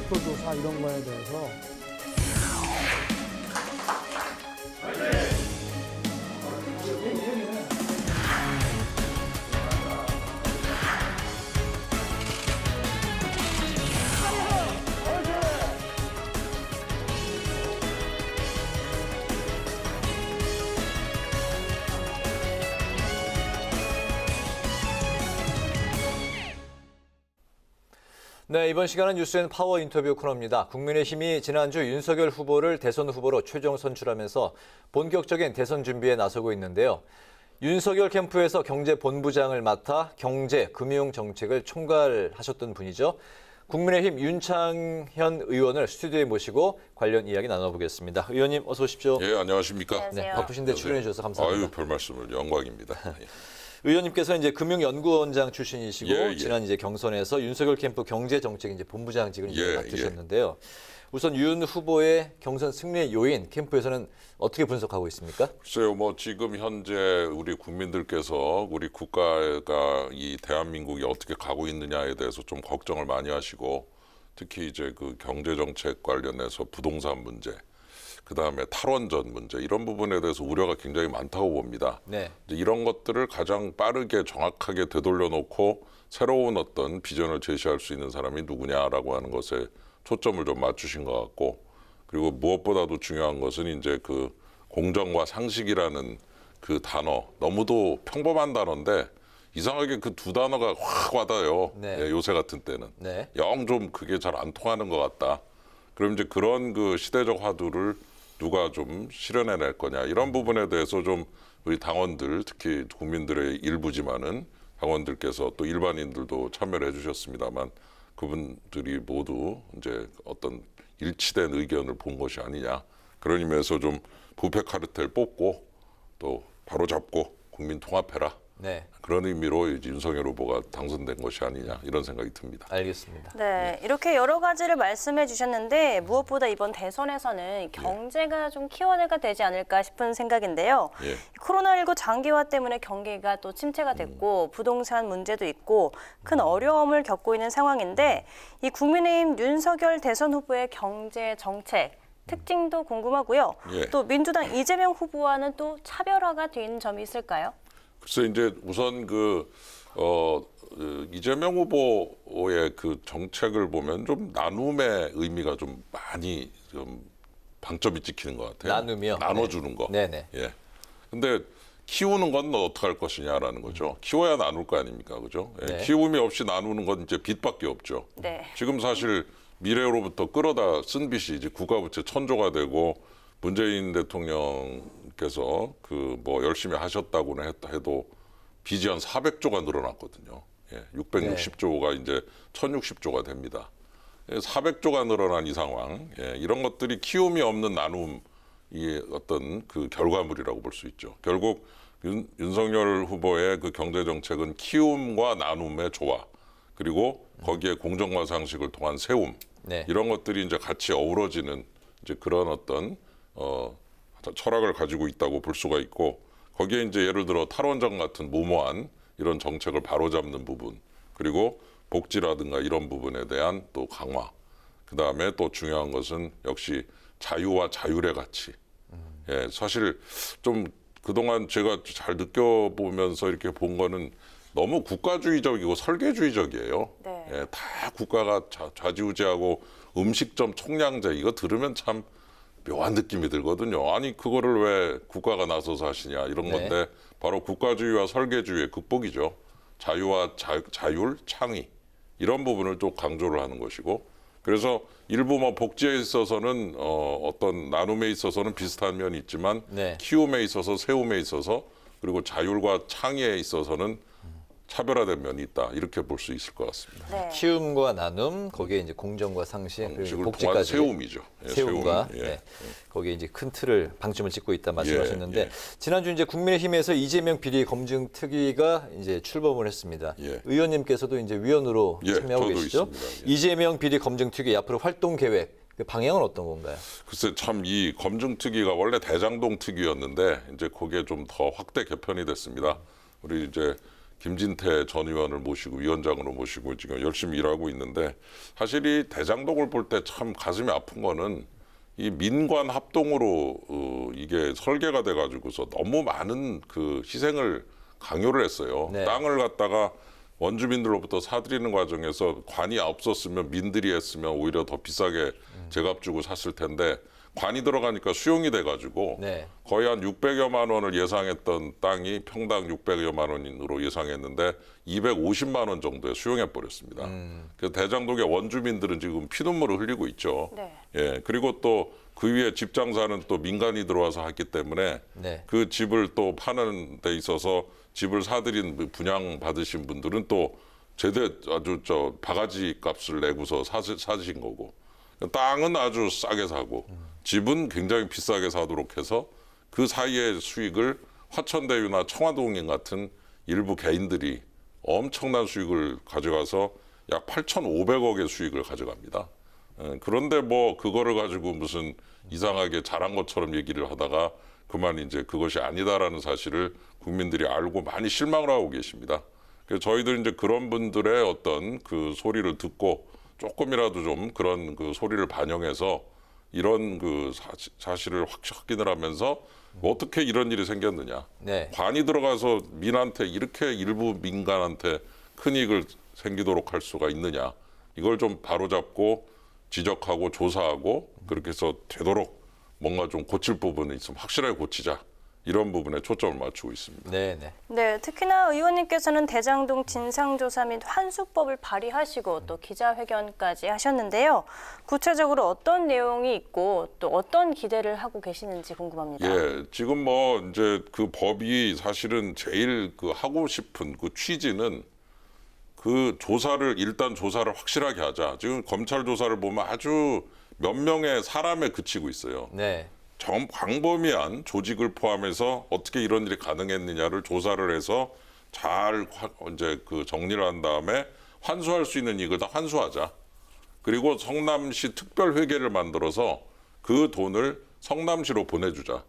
학교조사 이런 거에 대해서 네, 이번 시간은 뉴스엔 파워 인터뷰 코너입니다. 국민의힘이 지난주 윤석열 후보를 대선 후보로 최종 선출하면서 본격적인 대선 준비에 나서고 있는데요. 윤석열 캠프에서 경제본부장을 맡아 경제, 금융 정책을 총괄하셨던 분이죠. 국민의힘 윤창현 의원을 스튜디오에 모시고 관련 이야기 나눠보겠습니다. 의원님 어서 오십시오. 예, 안녕하십니까. 네, 안녕하세요. 바쁘신데 출연해 주셔서 감사합니다. 아유, 별 말씀을. 영광입니다. 예. 의원님께서 이제 금융연구원장 출신이시고 예. 지난 이제 경선에서 윤석열 캠프 경제정책 이제 본부장직을 이제 예, 맡으셨는데요. 우선 윤 후보의 경선 승리의 요인 캠프에서는 어떻게 분석하고 있습니까? 글쎄요, 뭐 지금 현재 우리 국민들께서 우리 국가가 이 대한민국이 어떻게 가고 있느냐에 대해서 좀 걱정을 많이 하시고 특히 이제 그 경제 정책 관련해서 부동산 문제, 그다음에 탈원전 문제 이런 부분에 대해서 우려가 굉장히 많다고 봅니다. 네. 이제 이런 것들을 가장 빠르게 정확하게 되돌려 놓고 새로운 어떤 비전을 제시할 수 있는 사람이 누구냐라고 하는 것에 초점을 좀 맞추신 것 같고, 그리고 무엇보다도 중요한 것은 이제 그 공정과 상식이라는 그 단어, 너무도 평범한 단어인데 이상하게 그 두 단어가 확 와닿아요. 네. 예, 요새 같은 때는 네. 영 좀 그게 잘 안 통하는 것 같다. 그럼 이제 그런 그 시대적 화두를 누가 좀 실현해낼 거냐, 이런 부분에 대해서 좀 우리 당원들, 특히 국민들의 일부지만은 당원들께서 또 일반인들도 참여를 해주셨습니다만 그분들이 모두 이제 어떤 일치된 의견을 본 것이 아니냐, 그런 의미에서 좀 부패 카르텔 뽑고 또 바로 잡고 국민 통합해라, 네. 그런 의미로 이제 윤석열 후보가 당선된 것이 아니냐, 이런 생각이 듭니다. 알겠습니다. 네, 이렇게 여러 가지를 말씀해 주셨는데 무엇보다 이번 대선에서는 경제가 좀 키워드가 되지 않을까 싶은 생각인데요. 예. 코로나19 장기화 때문에 경기가 또 침체가 됐고 부동산 문제도 있고 큰 어려움을 겪고 있는 상황인데 이 국민의힘 윤석열 대선 후보의 경제 정책 특징도 궁금하고요. 예. 또 민주당 이재명 후보와는 또 차별화가 된 점이 있을까요? 글쎄 이제 우선 이재명 후보의 그 정책을 보면 좀 나눔의 의미가 좀 많이 좀 방점이 찍히는 것 같아요. 나눔이요? 나눠주는 네. 거. 네네. 예. 근데 키우는 건 어떻게 할 것이냐라는 거죠. 키워야 나눌 거 아닙니까, 그죠? 예. 네. 키움이 없이 나누는 건 이제 빚밖에 없죠. 네. 지금 사실 미래로부터 끌어다 쓴 빚이 이제 국가부채 천조가 되고 문재인 대통령께서 그 뭐 열심히 하셨다고는 해도 빚이 한 400조가 늘어났거든요. 예, 660조가 이제 1060조가 됩니다. 400조가 늘어난 이 상황, 예, 이런 것들이 키움이 없는 나눔이 어떤 그 결과물이라고 볼 수 있죠. 결국 윤석열 후보의 그 경제 정책은 키움과 나눔의 조화, 그리고 거기에 공정과 상식을 통한 세움, 네. 이런 것들이 이제 같이 어우러지는 이제 그런 어떤 철학을 가지고 있다고 볼 수가 있고, 거기에 이제 예를 들어 탈원전 같은 무모한 이런 정책을 바로잡는 부분, 그리고 복지라든가 이런 부분에 대한 또 강화, 그 다음에 또 중요한 것은 역시 자유와 자율의 가치. 예, 사실 좀 그동안 제가 잘 느껴보면서 이렇게 본 거는 너무 국가주의적이고 설계주의적이에요. 네. 예, 다 국가가 좌지우지하고 음식점 총량제 이거 들으면 참 묘한 느낌이 들거든요. 아니 그거를 왜 국가가 나서서 하시냐, 이런 네. 건데 바로 국가주의와 설계주의의 극복이죠. 자유와 자율, 창의, 이런 부분을 또 강조를 하는 것이고, 그래서 일부 뭐 복지에 있어서는 어떤 나눔에 있어서는 비슷한 면이 있지만 네. 키움에 있어서, 세움에 있어서, 그리고 자율과 창의에 있어서는 차별화된 면이 있다, 이렇게 볼 수 있을 것 같습니다. 네. 키움과 나눔, 거기에 이제 공정과 상식, 그리고 방식을 통한 복지까지. 세움이죠. 예, 세움과 세움. 예. 네. 거기에 이제 큰 틀을 방점을 찍고 있다 말씀하셨는데, 예. 지난주 이제 국민의힘에서 이재명 비리 검증 특위가 이제 출범을 했습니다. 예. 의원님께서도 이제 위원으로 예, 참여하고 저도 계시죠? 있습니다. 예. 이재명 비리 검증 특위 앞으로 활동 계획, 그 방향은 어떤 건가요? 글쎄 참 이 검증특위가 원래 대장동 특위였는데 이제 그게 좀 더 확대 개편이 됐습니다. 우리 이제 김진태 전 의원을 모시고 위원장으로 모시고 지금 열심히 일하고 있는데 사실 이 대장동을 볼 때 참 가슴이 아픈 거는 이 민관 합동으로 이게 설계가 돼가지고서 너무 많은 그 희생을 강요를 했어요. 네. 땅을 갖다가 원주민들로부터 사들이는 과정에서 관이 없었으면 민들이 했으면 오히려 더 비싸게 제값 주고 샀을 텐데 관이 들어가니까 수용이 돼가지고 네. 거의 한 600여만 원을 예상했던 땅이 평당 600여만 원으로 예상했는데 250만 원 정도에 수용해 버렸습니다. 그래서 대장동의 원주민들은 지금 피눈물을 흘리고 있죠. 네. 예, 그리고 또 그 위에 집 장사는 또 민간이 들어와서 했기 때문에 네. 그 집을 또 파는 데 있어서 집을 사들인 분양 받으신 분들은 또 아주 바가지 값을 내고서 사신 거고 땅은 아주 싸게 사고 집은 굉장히 비싸게 사도록 해서 그 사이의 수익을 화천대유나 청화동인 같은 일부 개인들이 엄청난 수익을 가져가서 약 8,500억의 수익을 가져갑니다. 그런데 뭐 그거를 가지고 무슨 이상하게 잘한 것처럼 얘기를 하다가 그만 이제 그것이 아니다라는 사실을 국민들이 알고 많이 실망을 하고 계십니다. 그래서 저희들 이제 그런 분들의 어떤 그 소리를 듣고 조금이라도 좀 그런 그 소리를 반영해서 이런 그 사실을 확인을 하면서 어떻게 이런 일이 생겼느냐. 네. 관이 들어가서 민한테 이렇게 일부 민간한테 큰 이익을 생기도록 할 수가 있느냐. 이걸 좀 바로잡고 지적하고 조사하고 그렇게 해서 되도록 뭔가 좀 고칠 부분이 있으면 확실하게 고치자. 이런 부분에 초점을 맞추고 있습니다. 네, 네. 네, 특히나 의원님께서는 대장동 진상조사 및 환수법을 발의하시고 또 기자회견까지 하셨는데요. 구체적으로 어떤 내용이 있고 또 어떤 기대를 하고 계시는지 궁금합니다. 예, 지금 뭐 이제 그 법이 사실은 제일 그 하고 싶은 그 취지는 그 일단 조사를 확실하게 하자. 지금 검찰 조사를 보면 아주 몇 명의 사람에 그치고 있어요. 네. 광범위한 조직을 포함해서 어떻게 이런 일이 가능했느냐를 조사를 해서 잘 이제 그 정리를 한 다음에 환수할 수 있는 이익을 다 환수하자. 그리고 성남시 특별회계를 만들어서 그 돈을 성남시로 보내주자.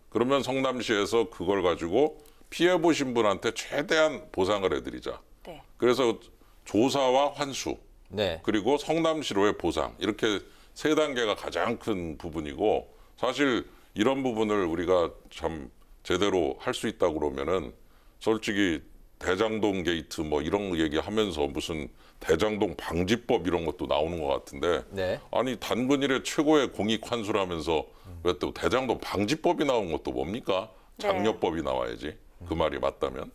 그러면 성남시에서 그걸 가지고 피해 보신 분한테 최대한 보상을 해드리자. 네. 그래서 조사와 환수 네. 그리고 성남시로의 보상 이렇게 세 단계가 가장 큰 부분이고 사실 이런 부분을 우리가 참 제대로 할 수 있다고 그러면은 솔직히 대장동 게이트 뭐 이런 얘기하면서 무슨 대장동 방지법 이런 것도 나오는 것 같은데 네. 아니 단군일의 최고의 공익 환수라면서 왜 또 대장동 방지법이 나온 것도 뭡니까? 네. 장려법이 나와야지 그 말이 맞다면.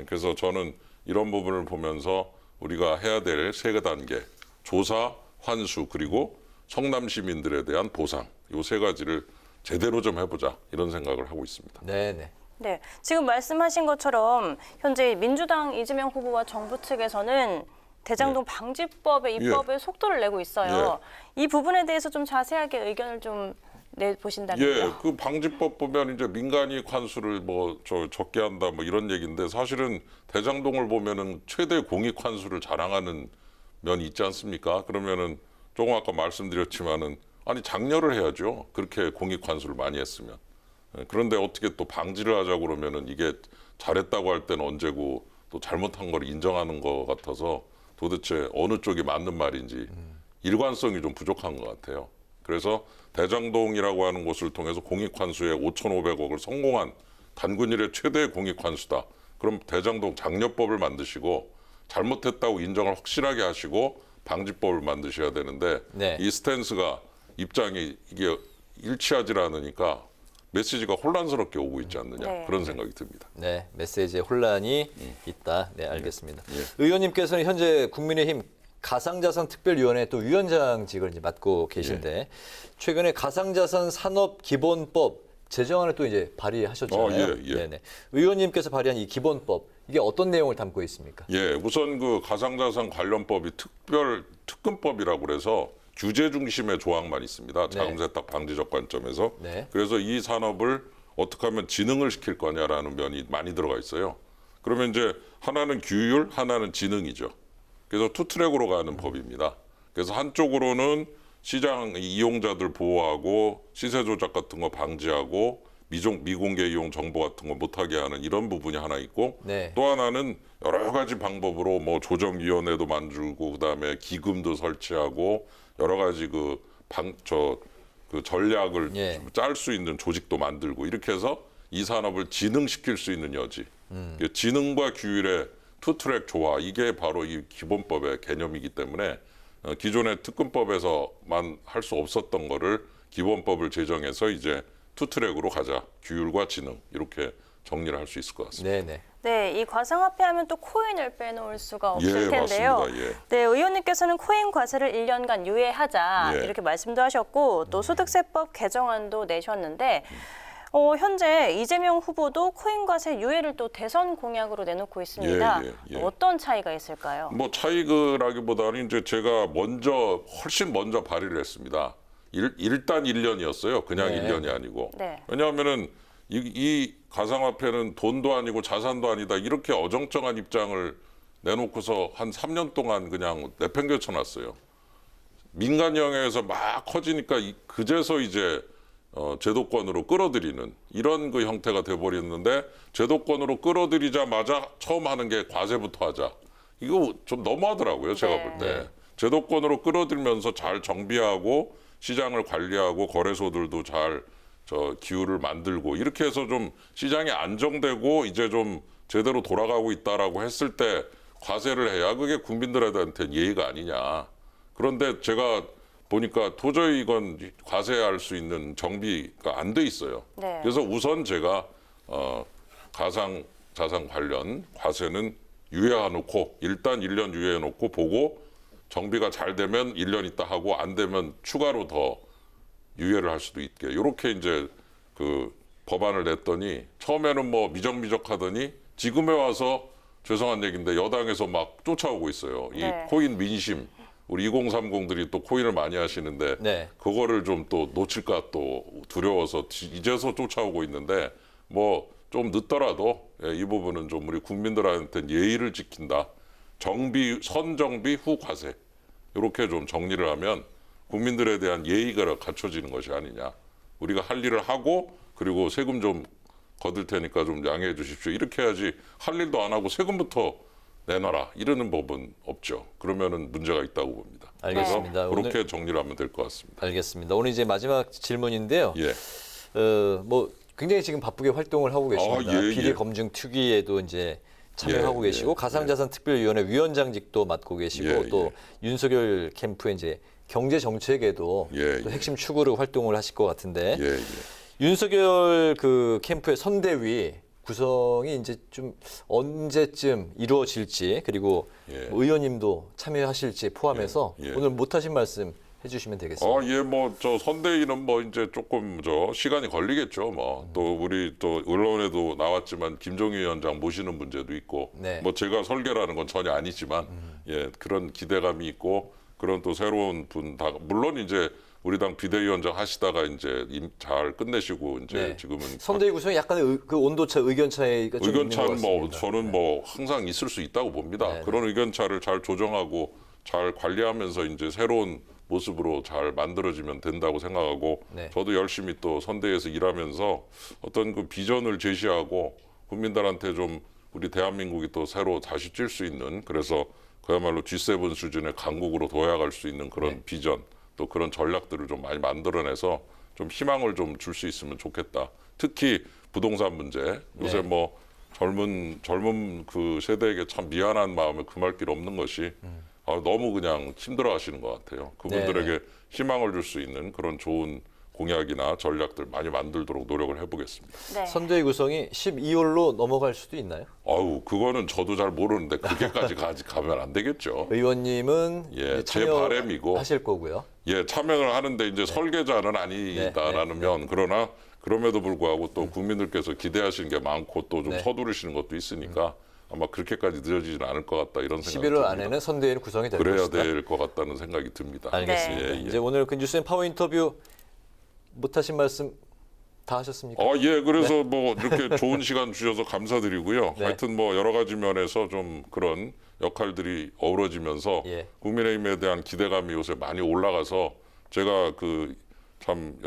그래서 저는 이런 부분을 보면서 우리가 해야 될 세 단계 조사, 환수 그리고 성남 시민들에 대한 보상 이 세 가지를 제대로 좀 해보자 이런 생각을 하고 있습니다. 네, 네. 네, 지금 말씀하신 것처럼 현재 민주당 이재명 후보와 정부 측에서는 대장동 방지법의 입법에 속도를 내고 있어요. 이 부분에 대해서 좀 자세하게 의견을 좀 내보신다면요. 예, 그 방지법 보면 이제 민간이익 환수를 뭐 적게 한다 뭐 이런 얘기인데 사실은 대장동을 보면은 최대 공익 환수를 자랑하는 면이 있지 않습니까? 그러면은 조금 아까 말씀드렸지만은 아니 장려를 해야죠. 그렇게 공익 환수를 많이 했으면. 그런데 어떻게 또 방지를 하자고 그러면은 이게 잘했다고 할 때는 언제고 또 잘못한 걸 인정하는 것 같아서 도대체 어느 쪽이 맞는 말인지 일관성이 좀 부족한 것 같아요. 그래서 대장동이라고 하는 곳을 통해서 공익환수에 5,500억을 성공한 단군일의 최대 공익환수다. 그럼 대장동 장려법을 만드시고 잘못했다고 인정을 확실하게 하시고 방지법을 만드셔야 되는데 네. 이 스탠스가 입장이 이게 일치하지 않으니까 메시지가 혼란스럽게 오고 있지 않느냐 네. 그런 생각이 듭니다. 네, 메시지에 혼란이 있다. 네, 알겠습니다. 의원님께서는 현재 국민의힘 가상자산 특별위원회 또 위원장직을 이제 맡고 계신데 최근에 가상자산 산업 기본법 제정안을 또 이제 발의하셨잖아요. 네네. 의원님께서 발의한 이 기본법 이게 어떤 내용을 담고 있습니까? 예, 우선 그 가상자산 관련법이 특근법이라고 그래서 규제 중심의 조항만 있습니다. 자금 세탁 방지적 관점에서. 네. 그래서 이 산업을 어떻게 하면 진흥을 시킬 거냐라는 면이 많이 들어가 있어요. 그러면 이제 하나는 규율, 하나는 진흥이죠. 그래서 투트랙으로 가는 법입니다. 그래서 한쪽으로는 시장 이용자들 보호하고 시세 조작 같은 거 방지하고 미공개 이용 정보 같은 거 못하게 하는 이런 부분이 하나 있고 네. 또 하나는 여러 가지 방법으로 뭐 조정위원회도 만들고 그다음에 기금도 설치하고 여러 가지 그 전략을 예. 짤 수 있는 조직도 만들고 이렇게 해서 이 산업을 진흥시킬 수 있는 여지. 진흥과 규율의 투트랙 조화 이게 바로 이 기본법의 개념이기 때문에 기존의 특검법에서만 할 수 없었던 거를 기본법을 제정해서 이제 투트랙으로 가자. 규율과 진흥 이렇게 정리를 할 수 있을 것 같습니다. 네네. 네, 이 가상화폐 하면 또 코인을 빼놓을 수가 없을 예, 텐데요. 맞습니다. 예. 네, 의원님께서는 코인 과세를 1년간 유예하자 예. 이렇게 말씀도 하셨고 또 소득세법 개정안도 내셨는데 현재 이재명 후보도 코인 과세 유예를 또 대선 공약으로 내놓고 있습니다. 예. 어떤 차이가 있을까요? 뭐 차이라기보다는 이제 제가 훨씬 먼저 발의를 했습니다. 일단 1년이었어요. 그냥 네. 1년이 아니고. 네. 왜냐하면은 이 가상화폐는 돈도 아니고 자산도 아니다 이렇게 어정쩡한 입장을 내놓고서 한 3년 동안 그냥 내팽개쳐놨어요. 민간 영역에서 막 커지니까 그제서 이제 제도권으로 끌어들이는 이런 그 형태가 돼버렸는데 제도권으로 끌어들이자마자 처음 하는 게 과세부터 하자. 이거 좀 너무하더라고요. 제가 네. 볼 때. 제도권으로 끌어들면서 잘 정비하고 시장을 관리하고 거래소들도 잘 기후를 만들고 이렇게 해서 좀 시장이 안정되고 이제 좀 제대로 돌아가고 있다라고 했을 때 과세를 해야 그게 국민들한테는 예의가 아니냐. 그런데 제가 보니까 도저히 이건 과세할 수 있는 정비가 안 돼 있어요. 네. 그래서 우선 제가 가상 자산 관련 과세는 유예해놓고 일단 1년 유예해놓고 보고 정비가 잘 되면 1년 있다 하고 안 되면 추가로 더 유예를 할 수도 있게 이렇게 이제 그 법안을 냈더니 처음에는 뭐 미적미적 하더니 지금에 와서 죄송한 얘기인데 여당에서 막 쫓아오고 있어요. 이 네. 코인 민심 우리 2030들이 또 코인을 많이 하시는데 네. 그거를 좀 또 놓칠까 또 두려워서 이제서 쫓아오고 있는데 뭐 좀 늦더라도 이 부분은 좀 우리 국민들한테 예의를 지킨다. 선정비 후 과세 이렇게 좀 정리를 하면 국민들에 대한 예의가 갖춰지는 것이 아니냐. 우리가 할 일을 하고 그리고 세금 좀 거둘 테니까 좀 양해해 주십시오. 이렇게 해야지 할 일도 안 하고 세금부터 내놔라. 이러는 법은 없죠. 그러면은 문제가 있다고 봅니다. 알겠습니다. 그래서 그렇게 정리를 하면 될 것 같습니다. 알겠습니다. 오늘 이제 마지막 질문인데요. 예. 뭐 굉장히 지금 바쁘게 활동을 하고 계십니다. 예, 비리 예. 검증 특위에도 이제 참여하고 예, 계시고 예, 가상자산특별위원회 위원장직도 맡고 계시고 예, 또 예. 윤석열 캠프의 이제 경제 정책에도 예, 또 예. 핵심 축으로 활동을 하실 것 같은데 예, 예. 윤석열 그 캠프의 선대위 구성이 이제 좀 언제쯤 이루어질지 그리고 예. 뭐 의원님도 참여하실지 포함해서 예, 예. 오늘 못하신 말씀 해주시면 되겠습니다. 예, 뭐 저 선대위는 뭐 이제 조금 시간이 걸리겠죠. 뭐 또 우리 또 언론에도 나왔지만 김종인 위원장 모시는 문제도 있고, 네. 뭐 제가 설계라는 건 전혀 아니지만 예 그런 기대감이 있고 그런 또 새로운 분 다 물론 이제 우리 당 비대위원장 하시다가 이제 잘 끝내시고 이제 네. 지금은 선대위 구성에 약간의 그 온도차, 의견 차이가 좀 있는 것 의견차는 뭐 같습니다. 저는 뭐 항상 있을 수 있다고 봅니다. 네, 그런 의견차를 잘 조정하고 잘 관리하면서 이제 새로운 모습으로 잘 만들어지면 된다고 생각하고 네. 저도 열심히 또 선대에서 일하면서 어떤 그 비전을 제시하고 국민들한테 좀 우리 대한민국이 또 새로 다시 찔 수 있는 그래서 그야말로 G7 수준의 강국으로 도약할 수 있는 그런 네. 비전 또 그런 전략들을 좀 많이 만들어내서 좀 희망을 좀 줄 수 있으면 좋겠다. 특히 부동산 문제 요새 네. 뭐 젊은 그 세대에게 참 미안한 마음에 금할 길 없는 것이 너무 그냥 힘들어하시는 것 같아요. 그분들에게 네. 희망을 줄 수 있는 그런 좋은 공약이나 전략들 많이 만들도록 노력을 해보겠습니다. 네. 선대위 구성이 12월로 넘어갈 수도 있나요? 그거는 저도 잘 모르는데 그렇게까지 가면 안 되겠죠. 의원님은 예, 이제 제 바람이고. 하실 거고요. 예, 참여를 하는데 이제 설계자는 아니다라는 네, 면 그러나 그럼에도 불구하고 또 국민들께서 기대하시는 게 많고 또 좀 네. 서두르시는 것도 있으니까 아마 그렇게까지 늦어지지는 않을 것 같다 이런 생각이 11월 듭니다. 안에는 선대위는 구성이 될 그래야 것이다. 될 것 같다는 생각이 듭니다. 알겠습니다. 예, 예. 이제 오늘 그 뉴스앤 파워 인터뷰 못하신 말씀 다 하셨습니까? 예, 그래서 뭐 이렇게 좋은 시간 주셔서 감사드리고요. 네. 하여튼 뭐 여러 가지 면에서 좀 그런 역할들이 어우러지면서 예. 국민의힘에 대한 기대감이 요새 많이 올라가서 제가 그 참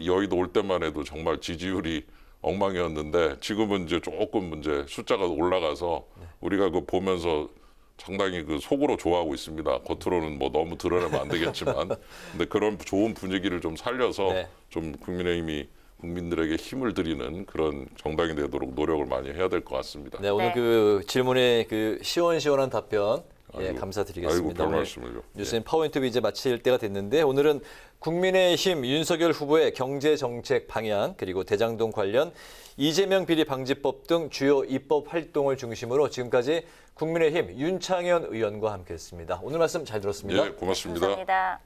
여의도 올 때만 해도 정말 지지율이 엉망이었는데 지금은 이제 조금 이제 숫자가 올라가서 우리가 그 보면서 상당히 그 속으로 좋아하고 있습니다. 겉으로는 뭐 너무 드러내면 안 되겠지만, 근데 그런 좋은 분위기를 좀 살려서 네. 좀 국민의힘이 국민들에게 힘을 드리는 그런 정당이 되도록 노력을 많이 해야 될 것 같습니다. 네, 오늘 네. 그 질문에 그 시원시원한 답변 예, 아이고, 감사드리겠습니다. 아이고, 별 오늘 말씀을요. 뉴스인 파워 인터뷰 이제 마칠 때가 됐는데 오늘은 국민의힘 윤석열 후보의 경제 정책 방향 그리고 대장동 관련 이재명 비리 방지법 등 주요 입법 활동을 중심으로 지금까지 국민의힘 윤창현 의원과 함께했습니다. 오늘 말씀 잘 들었습니다. 예, 고맙습니다. 감사합니다.